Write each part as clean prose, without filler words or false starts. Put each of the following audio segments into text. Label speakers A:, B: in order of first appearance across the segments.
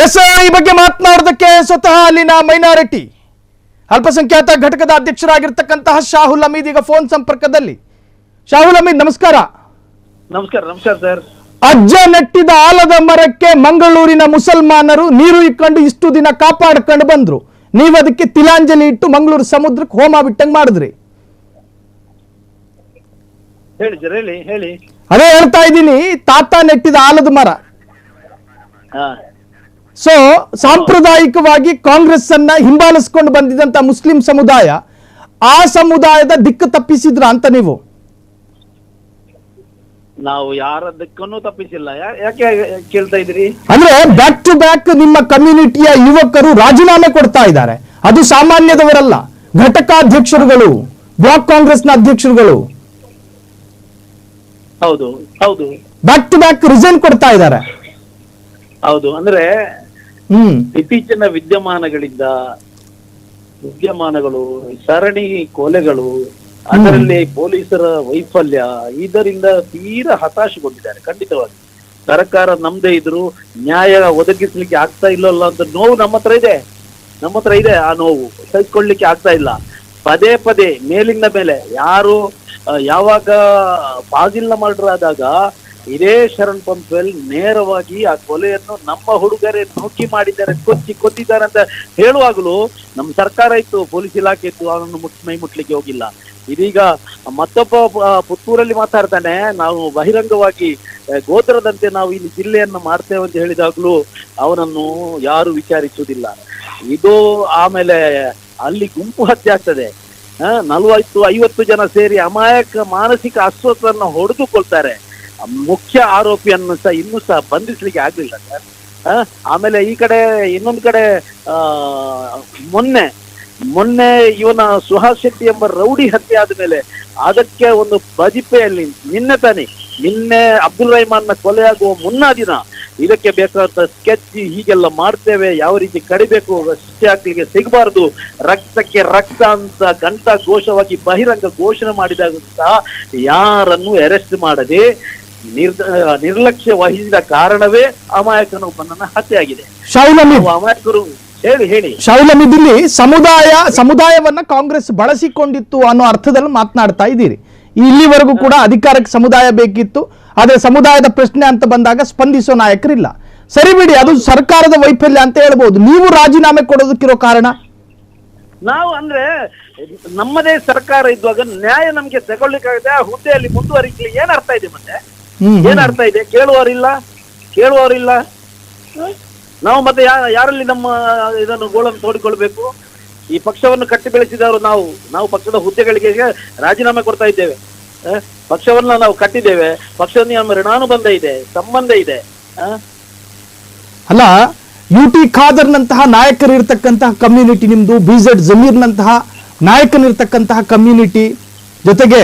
A: S ಈ ಬಗ್ಗೆ ಮಾತನಾಡೋದಕ್ಕೆ ಸ್ವತಃ ಅಲ್ಲಿನ ಮೈನಾರಿಟಿ ಅಲ್ಪಸಂಖ್ಯಾತ ಘಟಕದ ಅಧ್ಯಕ್ಷರಾಗಿರ್ತಕ್ಕಂತಹ ಶಾಹುಲ್ ಹಮೀದ್ ಈಗ ಫೋನ್ ಸಂಪರ್ಕದಲ್ಲಿ. ಶಾಹುಲ್ ಹಮೀದ್ ನಮಸ್ಕಾರ.
B: ನಮಸ್ಕಾರ. ನಮಸ್ಕಾರ ಸರ್.
A: ಅಜ್ಜ ನೆಟ್ಟಿದ ಆಲದ ಮರಕ್ಕೆ ಮಂಗಳೂರಿನ ಮುಸಲ್ಮಾನರು ನೀರು ಇಕ್ಕೊಂಡು ಇಷ್ಟು ದಿನ ಕಾಪಾಡ್ಕೊಂಡು ಬಂದ್ರು. ನೀವು ಅದಕ್ಕೆ ತಿಲಾಂಜಲಿ ಇಟ್ಟು ಮಂಗಳೂರು ಸಮುದ್ರಕ್ಕೆ ಹೋಮ ಬಿಟ್ಟಂಗ್ ಮಾಡಿದ್ರಿ.
B: ಹೇಳಿ ಸರ್, ಹೇಳಿ ಹೇಳಿ.
A: ಅದೇ ಹೇಳ್ತಾ ಇದ್ದೀನಿ, ತಾತ ನೆಟ್ಟಿದ ಆಲದ ಮರ. ಸೊ ಸಾಂಪ್ರದಾಯಿಕವಾಗಿ ಕಾಂಗ್ರೆಸ್ ಅನ್ನ ಹಿಂಬಾಲಿಸಿಕೊಂಡು ಬಂದಿದ್ದಂತ ಮುಸ್ಲಿಂ ಸಮುದಾಯ, ಆ ಸಮುದಾಯದ ದಿಕ್ಕು ತಪ್ಪಿಸಿದ್ರ ಅಂತ ನೀವು?
B: ನಾವು ಯಾರದಕ್ಕೂ ತಪ್ಪಿಸಿಲ್ಲ. ಯಾಕೆ ಕೇಳ್ತಾ ಇದ್ರಿ?
A: ಅಂದ್ರೆ ಬ್ಯಾಕ್ ಟು ಬ್ಯಾಕ್ ನಿಮ್ಮ ಕಮ್ಯುನಿಟಿಯ ಯುವಕರು ರಾಜೀನಾಮೆ ಕೊಡ್ತಾ ಇದ್ದಾರೆ. ಅದು ಸಾಮಾನ್ಯದವರಲ್ಲ, ಘಟಕಾಧ್ಯಕ್ಷರುಗಳು, ಬ್ಲಾಕ್ ಕಾಂಗ್ರೆಸ್ನ ಅಧ್ಯಕ್ಷರುಗಳು
B: ಹೌದು ಹೌದು
A: ಬ್ಯಾಕ್ ಟು ಬ್ಯಾಕ್ ರಿಸೈನ್ ಕೊಡ್ತಾ ಇದ್ದಾರೆ.
B: ಹೌದು. ಅಂದ್ರೆ ಇತ್ತೀಚಿನ ವಿದ್ಯಮಾನಗಳು, ಸರಣಿ ಕೊಲೆಗಳು, ಅದರಲ್ಲಿ ಪೊಲೀಸರ ವೈಫಲ್ಯ, ಇದರಿಂದ ತೀರಾ ಹತಾಶೆಗೊಂಡಿದ್ದಾರೆ. ಖಂಡಿತವಾಗಿ ಸರ್ಕಾರ ನಮ್ದೇ ಇದ್ರು ನ್ಯಾಯ ಒದಗಿಸ್ಲಿಕ್ಕೆ ಆಗ್ತಾ ಇಲ್ಲಲ್ಲ ಅಂತ ನೋವು ನಮ್ಮ ಹತ್ರ ಇದೆ. ಆ ನೋವು ಸಹಿಸ್ಕೊಳ್ಳಿಕ್ಕೆ ಆಗ್ತಾ ಇಲ್ಲ. ಪದೇ ಪದೇ ಮೇಲಿಂದ ಮೇಲೆ ಯಾರು ಯಾವಾಗ ಫಾಜಿಲ್ನ ಮರ್ಡರ್ ಆದಾಗ ಇದೇ ಶರಣ್ ಪಂಪ್ವೆಲ್ ನೇರವಾಗಿ ಆ ಕೊಲೆಯನ್ನು ನಮ್ಮ ಹುಡುಗರೇ ನುಕ್ಕಿ ಮಾಡಿದ್ದಾರೆ, ಕೊತ್ತಿದ್ದಾರೆ ಅಂತ ಹೇಳುವಾಗಲೂ ನಮ್ಮ ಸರ್ಕಾರ ಇತ್ತು, ಪೊಲೀಸ್ ಇಲಾಖೆ ಇತ್ತು, ಅವನನ್ನು ಮೈ ಮುಟ್ಲಿಕ್ಕೆ ಹೋಗಿಲ್ಲ. ಇದೀಗ ಮತ್ತೊಬ್ಬ ಪುತ್ತೂರಲ್ಲಿ ಮಾತಾಡ್ತಾನೆ, ನಾವು ಬಹಿರಂಗವಾಗಿ ಗೋತ್ರದಂತೆ ನಾವು ಇಲ್ಲಿ ಜಿಲ್ಲೆಯನ್ನು ಮಾಡ್ತೇವೆ ಅಂತ ಹೇಳಿದಾಗ್ಲೂ ಅವನನ್ನು ಯಾರು ವಿಚಾರಿಸುವುದಿಲ್ಲ. ಇದು ಆಮೇಲೆ ಅಲ್ಲಿ ಗುಂಪು ಹತ್ಯೆ ಆಗ್ತದೆ. 40-50 ಜನ ಸೇರಿ ಅಮಾಯಕ ಮಾನಸಿಕ ಅಸ್ವಸ್ಥರನ್ನು ಹೊಡೆದುಕೊಳ್ತಾರೆ. ಮುಖ್ಯ ಆರೋಪಿಯನ್ನು ಇನ್ನೂ ಸಹ ಬಂಧಿಸ್ಲಿಕ್ಕೆ ಆಗ್ಲಿಲ್ಲ ಸರ್. ಆಮೇಲೆ ಈ ಕಡೆ ಇನ್ನೊಂದು ಕಡೆ ಮೊನ್ನೆ ಇವನ ಸುಹಾಸ್ ಶೆಟ್ಟಿ ಎಂಬ ರೌಡಿ ಹತ್ಯೆ ಆದ್ಮೇಲೆ ಅದಕ್ಕೆ ಒಂದು ಬಜಿಪೆಯಲ್ಲಿ ನಿನ್ನೆ ಅಬ್ದುಲ್ ರಹಮಾನ್ನ ಕೊಲೆಯಾಗುವ ಮುನ್ನಾ ದಿನ ಇದಕ್ಕೆ ಬೇಕಾದ ಸ್ಕೆಚ್ ಹೀಗೆಲ್ಲ ಮಾಡ್ತೇವೆ, ಯಾವ ರೀತಿ ಕಡಿಬೇಕು, ಶಿಕ್ಷೆ ಆಗ್ಲಿಕ್ಕೆ ಸಿಗಬಾರ್ದು, ರಕ್ತಕ್ಕೆ ರಕ್ತ ಅಂತ ಘಂಟಾ ಘೋಷವಾಗಿ ಬಹಿರಂಗ ಘೋಷಣೆ ಮಾಡಿದಾಗ ಸಹ ಯಾರನ್ನು ಅರೆಸ್ಟ್ ಮಾಡದೆ ನಿರ್ಲಕ್ಷ್ಯ ವಹಿಸಿದ ಕಾರಣವೇ ಅಮಾಯಕನೊಬ್ಬನನ್ನ ಹತ್ಯೆ ಆಗಿದೆ. ಅಮಾಯಕರು ಹೇಳಿ
A: ಶಾಹುಲ್ ಹಮೀದ್, ಇಲ್ಲಿ ಸಮುದಾಯವನ್ನ ಕಾಂಗ್ರೆಸ್ ಬಳಸಿಕೊಂಡಿತ್ತು ಅನ್ನೋ ಅರ್ಥದಲ್ಲಿ ಮಾತನಾಡ್ತಾ ಇದ್ದೀರಿ. ಇಲ್ಲಿವರೆಗೂ ಕೂಡ ಅಧಿಕಾರಕ್ಕೆ ಸಮುದಾಯ ಬೇಕಿತ್ತು, ಆದ್ರೆ ಸಮುದಾಯದ ಪ್ರಶ್ನೆ ಅಂತ ಬಂದಾಗ ಸ್ಪಂದಿಸೋ ನಾಯಕರಿಲ್ಲ. ಸರಿ ಬಿಡಿ, ಅದು ಸರ್ಕಾರದ ವೈಫಲ್ಯ ಅಂತ ಹೇಳ್ಬೋದು. ನೀವು ರಾಜೀನಾಮೆ ಕೊಡೋದಕ್ಕಿರೋ ಕಾರಣ?
B: ನಾವು ಅಂದ್ರೆ ನಮ್ಮದೇ ಸರ್ಕಾರ ಇದ್ದಾಗ ನ್ಯಾಯ ನಮ್ಗೆ ತಗೊಳ್ಳಿಕ್ಕಾಗದೆ ಆ ಹುದ್ದೆಯಲ್ಲಿ ಮುಂದುವರಿಸಲಿ ಏನ್ ಅರ್ಥ ಇದೆ? ಮತ್ತೆ ಏನ್ ಅರ್ಥ ಇದೆ? ಕೇಳುವವರಿಲ್ಲ. ನಾವು ಮತ್ತೆ ಯಾರಲ್ಲಿ ನಮ್ಮ ಇದನ್ನು ಗೋಳನ್ನು ತೋಡಿಕೊಳ್ಬೇಕು? ಈ ಪಕ್ಷವನ್ನು ಕಟ್ಟಿ ಬೆಳೆಸಿದವರು ನಾವು ಪಕ್ಷದ ಹುದ್ದೆಗಳಿಗೆ ರಾಜೀನಾಮೆ ಕೊಡ್ತಾ ಇದ್ದೇವೆ. ಪಕ್ಷವನ್ನ ನಾವು ಕಟ್ಟಿದ್ದೇವೆ, ಪಕ್ಷದ ನಮ್ಮ ಋಣಾನುಬಂಧ ಇದೆ, ಸಂಬಂಧ ಇದೆ.
A: ಅಲ್ಲ, UT ಖಾದರ್ನಂತಹ ನಾಯಕರಿರ್ತಕ್ಕಂತಹ ಕಮ್ಯುನಿಟಿ ನಿಮ್ದು, BZ ಜಮೀರ್ನಂತಹ ನಾಯಕನಿರ್ತಕ್ಕಂತಹ ಕಮ್ಯುನಿಟಿ, ಜೊತೆಗೆ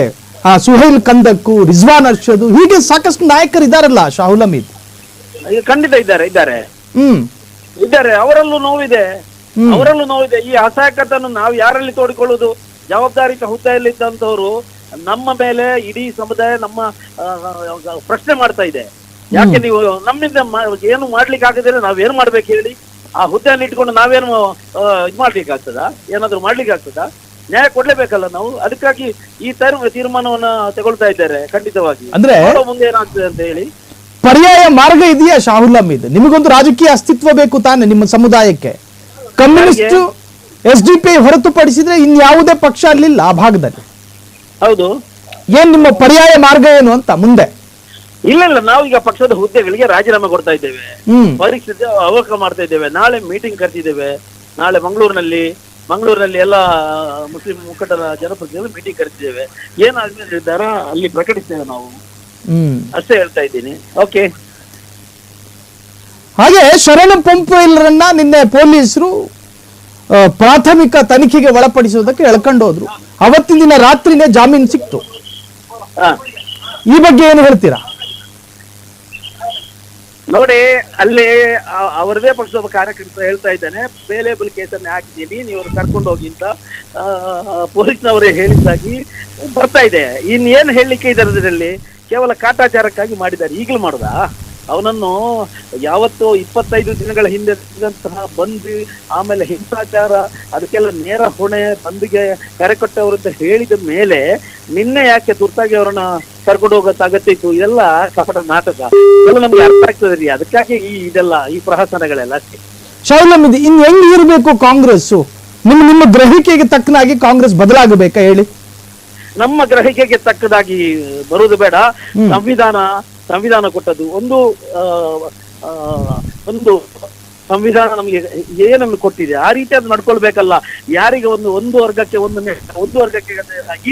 A: ಸುಹೈಲ್ ಕಂದಕ್ಕು, ರಿಜ್ವಾನ್ ಅರ್ಷದ್, ಹೀಗೆ ಸಾಕಷ್ಟು ನಾಯಕರಿದ್ದಾರಲ್ಲ ಶಾಹುಲ್ ಹಮೀದ್.
B: ಖಂಡಿತ ಇದ್ದಾರೆ. ಅವರಲ್ಲೂ ನೋವಿದೆ. ಈ ಅಸಹಾಯಕತನ್ನು ನಾವು ಯಾರಲ್ಲಿ ತೋಡಿಕೊಳ್ಳುವುದು? ಜವಾಬ್ದಾರಿತ ಹುದ್ದೆಯಲ್ಲಿ ಇದ್ದಂಥವ್ರು ನಮ್ಮ ಮೇಲೆ ಇಡೀ ಸಮುದಾಯ ನಮ್ಮ ಪ್ರಶ್ನೆ ಮಾಡ್ತಾ ಇದೆ. ಯಾಕೆ ನೀವು ನಮ್ಮಿಂದ ಏನು ಮಾಡ್ಲಿಕ್ಕೆ ಆಗದಿಲ್ಲ, ನಾವೇನು ಮಾಡ್ಬೇಕು ಹೇಳಿ? ಆ ಹುದ್ದೆಯನ್ನು ಇಟ್ಕೊಂಡು ನಾವೇನು ಇದು ಮಾಡ್ಲಿಕ್ಕೆ ಆಗ್ತದಾ? ಏನಾದ್ರು ಮಾಡ್ಲಿಕ್ಕೆ ಆಗ್ತದಾ? ನ್ಯಾಯ ಕೊಡ್ಲೇಬೇಕಲ್ಲ ನಾವು. ಅದಕ್ಕಾಗಿ ಈ ತೀರ್ಮಾನವನ್ನ ತಗೊಳ್ತಾ ಇದ್ದಾರೆ. ಖಂಡಿತವಾಗಿ ಅಂದ್ರೆ ಮುಂದೆ ಏನಾಗ್ತದೆ ಅಂತ ಹೇಳಿ
A: ಪರ್ಯಾಯ ಮಾರ್ಗ ಇದೆಯಾ ಶಾಹುಲ್ ಹಮೀದ್? ನಿಮಗೊಂದು ರಾಜಕೀಯ ಅಸ್ತಿತ್ವ ಬೇಕು ತಾನೆ ನಿಮ್ಮ ಸಮುದಾಯಕ್ಕೆ. ಕಮ್ಯುನಿಸ್ಟ್ SDP ಹೊರತುಪಡಿಸಿದ್ರೆ ಇನ್ಯಾವುದೇ ಪಕ್ಷ ಅಲ್ಲಿಲ್ಲ ಆ ಭಾಗದಲ್ಲಿ.
B: ಹೌದು.
A: ಏನ್ ನಿಮ್ಮ ಪರ್ಯಾಯ ಮಾರ್ಗ ಏನು ಅಂತ ಮುಂದೆ?
B: ಇಲ್ಲ, ನಾವೀಗ ಪಕ್ಷದ ಹುದ್ದೆಗಳಿಗೆ ರಾಜೀನಾಮೆ ಕೊಡ್ತಾ ಇದ್ದೇವೆ, ಪರೀಕ್ಷೆ ಅವಕಾಶ ಮಾಡ್ತಾ ಇದ್ದೇವೆ. ನಾಳೆ ಮೀಟಿಂಗ್ ಕರೆದಿದ್ದೇವೆ. ನಾಳೆ ಮಂಗಳೂರಿನಲ್ಲಿ ಎಲ್ಲ ಮುಸ್ಲಿಂ ಮುಖಂಡರ ಜನಪ್ರತಿನಿಧಿಗಳು ಮೀಟಿಂಗ್ ಕರೆದಿದ್ದೇವೆ. ಏನಾದ್ಮೇಲೆ ನಿರ್ಧಾರ ಅಲ್ಲಿ ಪ್ರಕಟಿಸ್ತೇವೆ ನಾವು, ಅಷ್ಟೇ ಹೇಳ್ತಾ ಇದ್ದೀನಿ. ಓಕೆ.
A: ಹಾಗೆ ಶರಣ್ ಪಂಪ್ವೆಲ್ರನ್ನ ನಿನ್ನೆ ಪೊಲೀಸರು ಪ್ರಾಥಮಿಕ ತನಿಖೆಗೆ ಒಳಪಡಿಸುವುದಕ್ಕೆ ಎಳ್ಕೊಂಡು ಹೋದ್ರು. ಅವತ್ತಿನ ದಿನ ರಾತ್ರಿನೇ ಜಾಮೀನು ಸಿಕ್ತು. ಈ ಬಗ್ಗೆ ಏನು ಹೇಳ್ತೀರಾ?
B: ನೋಡಿ, ಅಲ್ಲಿ ಅವರದೇ ಪಕ್ಷದ ಕಾರ್ಯಕರ್ತ ಹೇಳ್ತಾ ಇದ್ದಾನೆ, ಬೇಲೇಬಲ್ ಕೇಸನ್ನು ಹಾಕಿದ್ದೀನಿ, ನೀವು ಕರ್ಕೊಂಡು ಹೋಗಿ ಅಂತ ಪೊಲೀಸ್ನವರೇ ಹೇಳಿದ್ದಾಗಿ ಬರ್ತಾ ಇದೆ. ಇನ್ನೇನು ಹೇಳಲಿಕ್ಕೆ ಇದರಲ್ಲಿ ಕೇವಲ ಕಾಟಾಚಾರಕ್ಕಾಗಿ ಮಾಡಿದ್ದಾರೆ. ಈಗಲೂ ಮಾಡೋದಾ? ಅವನನ್ನು ಯಾವತ್ತೋ 25 ದಿನಗಳ ಹಿಂದೆ ಸಿಗಂತಹ ಬಂದು ಆಮೇಲೆ ಹಿಂಸಾಚಾರ ಅದಕ್ಕೆಲ್ಲ ನೇರ ಹೊಣೆ ಬಂದಿಗೆ ಕರೆ ಕೊಟ್ಟವರು ಅಂತ ಹೇಳಿದ ಮೇಲೆ ನಿನ್ನೆ ಯಾಕೆ ತುರ್ತಾಗಿ ಅವರನ್ನ ಕರ್ಕೊಂಡು ಹೋಗೋದು ಅಗತ್ಯ ಇತ್ತು? ಇದೆಲ್ಲ ಕಪಟ ನಾಟಕ, ಇದೆಲ್ಲ ನಮ್ಗೆ ಅರ್ಥ ಆಗ್ತದೆ ರೀ. ಅದಕ್ಕಾಗಿ ಈ ಪ್ರಹಸನಗಳೆಲ್ಲ ಅಷ್ಟೇ.
A: ಶಾಹುಲ್ ಹಮೀದ್, ಇನ್ ಹೆಂಗ್ ಇರಬೇಕು ಕಾಂಗ್ರೆಸ್? ನಿಮ್ಮ ಗ್ರಹಿಕೆಗೆ ತಕ್ಕನಾಗಿ ಕಾಂಗ್ರೆಸ್ ಬದಲಾಗಬೇಕಾ ಹೇಳಿ?
B: ನಮ್ಮ ಗ್ರಹಿಕೆಗೆ ತಕ್ಕದಾಗಿ ಬರುವುದು ಬೇಡ. ಸಂವಿಧಾನ ಕೊಟ್ಟದ್ದು ಒಂದು ಸಂವಿಧಾನ ನಮಗೆ ಏನನ್ನು ಕೊಟ್ಟಿದೆ ಆ ರೀತಿ ಅದು ನಡ್ಕೊಳ್ಬೇಕಲ್ಲ. ಯಾರಿಗೆ ಒಂದು ವರ್ಗಕ್ಕೆ ಒಂದು ವರ್ಗಕ್ಕೆ ಈ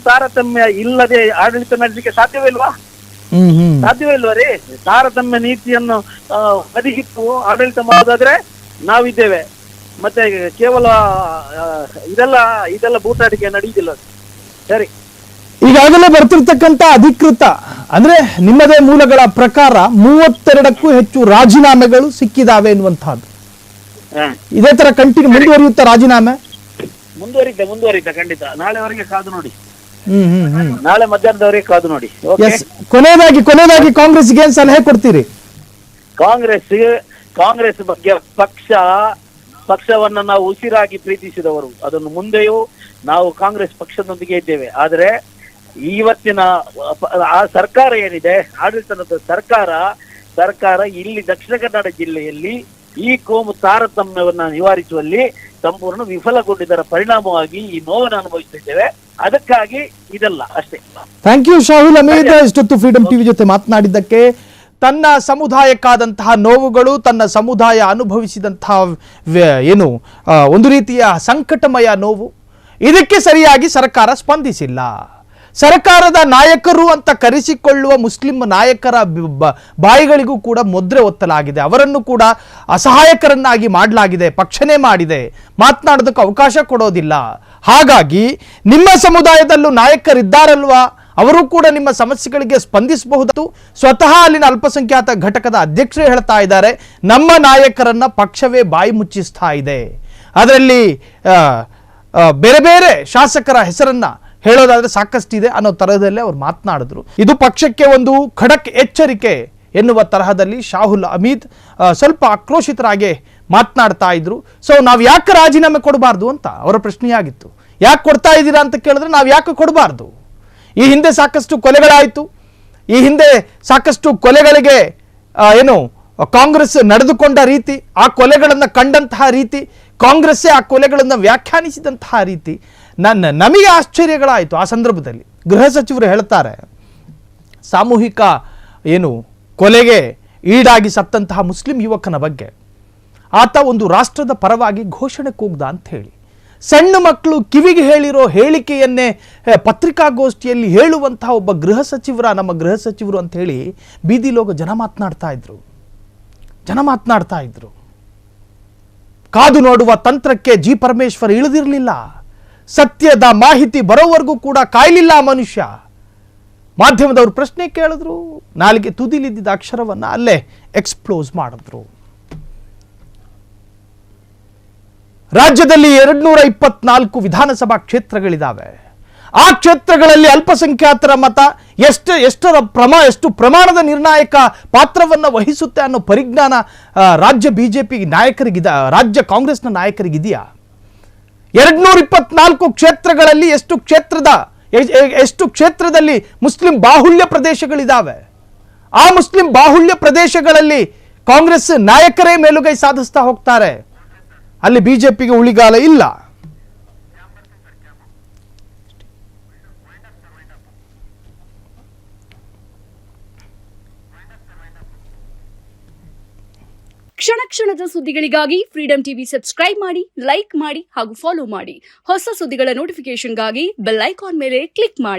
B: ತಾರತಮ್ಯ ಇಲ್ಲದೆ ಆಡಳಿತ ನಡೆಸಲಿಕ್ಕೆ ಸಾಧ್ಯವೇ ಇಲ್ವಾ ರೀ? ತಾರತಮ್ಯ ನೀತಿಯನ್ನು ಬದಿಗಿಟ್ಟು ಆಡಳಿತ ಮಾಡೋದಾದ್ರೆ ನಾವಿದ್ದೇವೆ. ಮತ್ತೆ ಕೇವಲ ಇದೆಲ್ಲ ಬೂಟಾಟಿಕೆ ನಡೆಯುವುದಿಲ್ಲ. ಸರಿ,
A: ಈಗಾಗಲೇ ಬರ್ತಿರ್ತಕ್ಕಂಥ ಅಧಿಕೃತ ಅಂದ್ರೆ ನಿಮ್ಮದೇ ಮೂಲಗಳ ಪ್ರಕಾರ 32ಕ್ಕೂ ಹೆಚ್ಚು ರಾಜೀನಾಮೆಗಳು ಸಿಕ್ಕಿದಾವೆ ಎನ್ನುವಂತಹದ್ದು. ಇದೇ ತರ ಕಂಟಿನ್ಯೂ ಮುಂದುವರಿಯುತ್ತಾ ರಾಜೀನಾಮೆ?
B: ಮುಂದುವರಿತ ಖಂಡಿತ. ನಾಳೆವರೆಗೆ ಕಾದು ನೋಡಿ. ನಾಳೆ ಮಧ್ಯಾಹ್ನದವರೆಗೆ ಕಾದು ನೋಡಿ.
A: ಕೊನೆಯದಾಗಿ ಕಾಂಗ್ರೆಸ್ಗೆ ಏನ್ ಸಲಹೆ ಕೊಡ್ತೀರಿ?
B: ಕಾಂಗ್ರೆಸ್ ಬಗ್ಗೆ ಪಕ್ಷವನ್ನ ನಾವು ಉಸಿರಾಗಿ ಪ್ರೀತಿಸಿದವರು. ಅದನ್ನು ಮುಂದೆಯೂ ನಾವು ಕಾಂಗ್ರೆಸ್ ಪಕ್ಷದೊಂದಿಗೆ ಇದ್ದೇವೆ. ಆದರೆ ಇವತ್ತಿನ ಆ ಸರ್ಕಾರ ಏನಿದೆ, ಆಡಳಿತದ ಸರ್ಕಾರ ಇಲ್ಲಿ ದಕ್ಷಿಣ ಕನ್ನಡ ಜಿಲ್ಲೆಯಲ್ಲಿ ಈ ಕೋಮು ತಾರತಮ್ಯವನ್ನ ನಿವಾರಿಸುವಲ್ಲಿ ಸಂಪೂರ್ಣ ವಿಫಲಗೊಂಡಿದ್ದರ ಪರಿಣಾಮವಾಗಿ ಈ ನೋವನ್ನು ಅನುಭವಿಸುತ್ತಿದ್ದೇವೆ. ಅದಕ್ಕಾಗಿ ಇದೆಲ್ಲ ಅಷ್ಟೇ.
A: ಥ್ಯಾಂಕ್ ಯು ಶಾಹುಲ್ ಹಮೀದ್, ಇಷ್ಟೊತ್ತು ಫ್ರೀಡಂ ಟಿವಿ ಜೊತೆ ಮಾತನಾಡಿದ್ದಕ್ಕೆ. ತನ್ನ ಸಮುದಾಯಕ್ಕಾದಂತಹ ನೋವುಗಳು, ತನ್ನ ಸಮುದಾಯ ಅನುಭವಿಸಿದಂತಹ ಒಂದು ರೀತಿಯ ಸಂಕಟಮಯ ನೋವು, ಇದಕ್ಕೆ ಸರಿಯಾಗಿ ಸರ್ಕಾರ ಸ್ಪಂದಿಸಿಲ್ಲ. ಸರ್ಕಾರದ ನಾಯಕರು ಅಂತ ಕರೆಸಿಕೊಳ್ಳುವ ಮುಸ್ಲಿಂ ನಾಯಕರ ಬಾಯಿಗಳಿಗೂ ಕೂಡ ಮುದ್ರೆ ಒತ್ತಲಾಗಿದೆ. ಅವರನ್ನು ಕೂಡ ಅಸಹಾಯಕರನ್ನಾಗಿ ಮಾಡಲಾಗಿದೆ, ಪಕ್ಷನೇ ಮಾಡಿದೆ, ಮಾತನಾಡೋದಕ್ಕೆ ಅವಕಾಶ ಕೊಡೋದಿಲ್ಲ. ಹಾಗಾಗಿ ನಿಮ್ಮ ಸಮುದಾಯದಲ್ಲೂ ನಾಯಕರಿದ್ದಾರಲ್ವಾ, ಅವರು ಕೂಡ ನಿಮ್ಮ ಸಮಸ್ಯೆಗಳಿಗೆ ಸ್ಪಂದಿಸಬಹುದು. ಸ್ವತಃ ಅಲ್ಲಿನ ಅಲ್ಪಸಂಖ್ಯಾತ ಘಟಕದ ಅಧ್ಯಕ್ಷರೇ ಹೇಳ್ತಾ ಇದ್ದಾರೆ, ನಮ್ಮ ನಾಯಕರನ್ನ ಪಕ್ಷವೇ ಬಾಯಿ ಮುಚ್ಚಿಸ್ತಾ ಇದೆ. ಅದರಲ್ಲಿ ಬೇರೆ ಬೇರೆ ಶಾಸಕರ ಹೆಸರನ್ನ ಹೇಳೋದಾದ್ರೆ ಸಾಕಷ್ಟಿದೆ ಅನ್ನೋ ತರಹದಲ್ಲೇ ಅವ್ರು ಮಾತನಾಡಿದ್ರು. ಇದು ಪಕ್ಷಕ್ಕೆ ಒಂದು ಖಡಕ್ ಎಚ್ಚರಿಕೆ ಎನ್ನುವ ತರಹದಲ್ಲಿ ಶಾಹುಲ್ ಹಮೀದ್ ಸ್ವಲ್ಪ ಆಕ್ರೋಶಿತರಾಗಿ ಮಾತನಾಡ್ತಾ ಇದ್ರು. ಸೊ ನಾವು ಯಾಕೆ ರಾಜೀನಾಮೆ ಕೊಡಬಾರ್ದು ಅಂತ ಅವರ ಪ್ರಶ್ನೆಯಾಗಿತ್ತು. ಯಾಕೆ ಕೊಡ್ತಾ ಇದ್ದೀರಾ ಅಂತ ಕೇಳಿದ್ರೆ ನಾವು ಯಾಕೆ ಕೊಡಬಾರ್ದು? ಈ ಹಿಂದೆ ಸಾಕಷ್ಟು ಕೊಲೆಗಳಾಯಿತು. ಈ ಹಿಂದೆ ಸಾಕಷ್ಟು ಕೊಲೆಗಳಿಗೆ ಕಾಂಗ್ರೆಸ್ ನಡೆದುಕೊಂಡ ರೀತಿ, ಆ ಕೊಲೆಗಳನ್ನು ಕಂಡಂತಹ ರೀತಿ, ಕಾಂಗ್ರೆಸ್ಸೇ ಆ ಕೊಲೆಗಳನ್ನು ವ್ಯಾಖ್ಯಾನಿಸಿದಂತಹ ರೀತಿ ನಮಗೆ ಆಶ್ಚರ್ಯಗಳಾಯಿತು. ಆ ಸಂದರ್ಭದಲ್ಲಿ ಗೃಹ ಸಚಿವರು ಹೇಳ್ತಾರೆ, ಸಾಮೂಹಿಕ ಕೊಲೆಗೆ ಈಡಾಗಿ ಸತ್ತಂತಹ ಮುಸ್ಲಿಂ ಯುವಕನ ಬಗ್ಗೆ ಆತ ಒಂದು ರಾಷ್ಟ್ರದ ಪರವಾಗಿ ಘೋಷಣೆ ಕೂಗ್ದ ಅಂತ ಹೇಳಿ, ಸಣ್ಣ ಮಕ್ಕಳು ಕಿವಿಗೆ ಹೇಳಿರೋ ಹೇಳಿಕೆಯನ್ನೇ ಪತ್ರಿಕಾಗೋಷ್ಠಿಯಲ್ಲಿ ಹೇಳುವಂತಹ ಒಬ್ಬ ನಮ್ಮ ಗೃಹ ಸಚಿವರು ಅಂತ ಹೇಳಿ ಬೀದಿಲೋಗ ಜನ ಮಾತನಾಡ್ತಾ ಇದ್ರು. ಕಾದು ನೋಡುವ ತಂತ್ರಕ್ಕೆ ಜಿ ಪರಮೇಶ್ವರ್ ಇಳಿದಿರಲಿಲ್ಲ. ಸತ್ಯದ ಮಾಹಿತಿ ಬರೋವರೆಗೂ ಕೂಡ ಕಾಯಲಿಲ್ಲ ಆ ಮನುಷ್ಯ. ಮಾಧ್ಯಮದವರು ಪ್ರಶ್ನೆ ಕೇಳಿದ್ರು, ನಾಲಿಗೆ ತುದಿಲಿದ್ದ ಅಕ್ಷರವನ್ನ ಅಲ್ಲೇ ಎಕ್ಸ್ಪ್ಲೋಸ್ ಮಾಡಿದ್ರು. ರಾಜ್ಯದಲ್ಲಿ 224 ವಿಧಾನಸಭಾ ಕ್ಷೇತ್ರಗಳಿದ್ದಾವೆ. ಆ ಕ್ಷೇತ್ರಗಳಲ್ಲಿ ಅಲ್ಪಸಂಖ್ಯಾತರ ಮತ ಎಷ್ಟು ಪ್ರಮಾಣದ ನಿರ್ಣಾಯಕ ಪಾತ್ರವನ್ನು ವಹಿಸುತ್ತೆ ಅನ್ನೋ ಪರಿಜ್ಞಾನ ರಾಜ್ಯ ಬಿಜೆಪಿ ನಾಯಕರಿಗಿದೆ, ರಾಜ್ಯ ಕಾಂಗ್ರೆಸ್ನ ನಾಯಕರಿಗಿದೆಯಾ? 224 ಕ್ಷೇತ್ರಗಳಲ್ಲಿ ಎಷ್ಟು ಕ್ಷೇತ್ರದಲ್ಲಿ ಮುಸ್ಲಿಂ ಬಾಹುಳ್ಯ ಪ್ರದೇಶಗಳಿದ್ದಾವೆ. ಆ ಮುಸ್ಲಿಂ ಬಾಹುಳ್ಯ ಪ್ರದೇಶಗಳಲ್ಲಿ ಕಾಂಗ್ರೆಸ್ ನಾಯಕರೇ ಮೇಲುಗೈ ಸಾಧಿಸ್ತಾ ಹೋಗ್ತಾರೆ. ಅಲ್ಲಿ ಬಿಜೆಪಿಗೆ ಉಳಿಗಾಲ ಇಲ್ಲ.
C: ಕ್ಷಣ ಕ್ಷಣದ ಸುದ್ದಿಗಳಿಗಾಗಿ ಫ್ರೀಡಂ ಟಿವಿ ಸಬ್ಸ್ಕ್ರೈಬ್ ಮಾಡಿ, ಲೈಕ್ ಮಾಡಿ ಹಾಗೂ ಫಾಲೋ ಮಾಡಿ. ಹೊಸ ಸುದ್ದಿಗಳ ನೋಟಿಫಿಕೇಶನ್ಗಾಗಿ ಬೆಲ್ ಐಕಾನ್ ಮೇಲೆ ಕ್ಲಿಕ್ ಮಾಡಿ.